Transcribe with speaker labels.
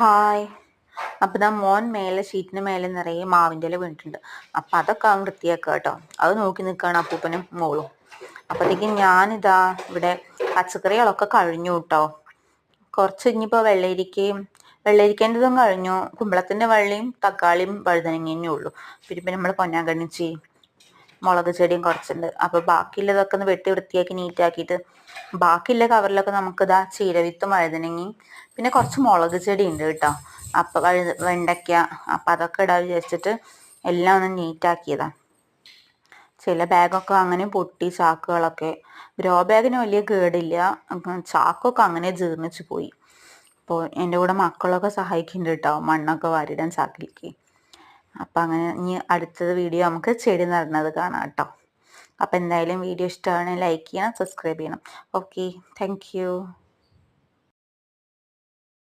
Speaker 1: Hi. അപ്പം ഇതാ മോൻ മേലെ ഷീറ്റിന് മേലെ നിറയെ മാവിൻ്റെ ഇല വീണിട്ടുണ്ട്. അപ്പം അതൊക്കെ അവൻ വൃത്തിയാക്കുക കേട്ടോ. അത് നോക്കി നിൽക്കുകയാണ് അപ്പൂപ്പനും മോളും. അപ്പോഴത്തേക്കും ഞാനിതാ ഇവിടെ പച്ചക്കറികളൊക്കെ കഴിഞ്ഞു കേട്ടോ. കുറച്ച് ഇനിയിപ്പോൾ വെള്ളരിക്കേണ്ടതും കഴിഞ്ഞു. കുമ്പളത്തിൻ്റെ വള്ളിയും തക്കാളിയും വഴുതനങ്ങേനേ ഉള്ളൂ. പിന്നെ നമ്മൾ പൊന്നാങ്കണ്ണിച്ചി മുളക് ചെടിയും കുറച്ചുണ്ട്. അപ്പോൾ ബാക്കിയുള്ളതൊക്കെ ഒന്ന് വെട്ടി വൃത്തിയാക്കി നീറ്റാക്കിയിട്ട് ബാക്കിയുള്ള കവറിലൊക്കെ നമുക്കിതാ ചീരവിത്തും വഴുതനങ്ങയും പിന്നെ കുറച്ച് മുളക് ചെടി ഉണ്ട് കേട്ടോ. അപ്പം വെണ്ടയ്ക്ക അപ്പം അതൊക്കെ ഇടാൻ വിചാരിച്ചിട്ട് എല്ലാം ഒന്ന് നീറ്റാക്കിയതാ. ചില ബാഗൊക്കെ അങ്ങനെ പൊട്ടി, ചാക്കുകളൊക്കെ. ഗ്രോ ബാഗിന് വലിയ കേടില്ല, ചാക്കൊക്കെ അങ്ങനെ ജീർണിച്ച് പോയി. അപ്പോൾ എൻ്റെ കൂടെ മക്കളൊക്കെ സഹായിക്കുന്നുണ്ട് കേട്ടോ, മണ്ണൊക്കെ വാരിടാൻ ചാക്കിലേക്ക്. അപ്പം അങ്ങനെ ഇനി അടുത്തത് വീഡിയോ നമുക്ക് ചെടി നടുന്നത് കാണാം കേട്ടോ. അപ്പം എന്തായാലും വീഡിയോ ഇഷ്ടമാണ് ലൈക്ക് ചെയ്യണം, സബ്സ്ക്രൈബ് ചെയ്യണം. Okay, thank you.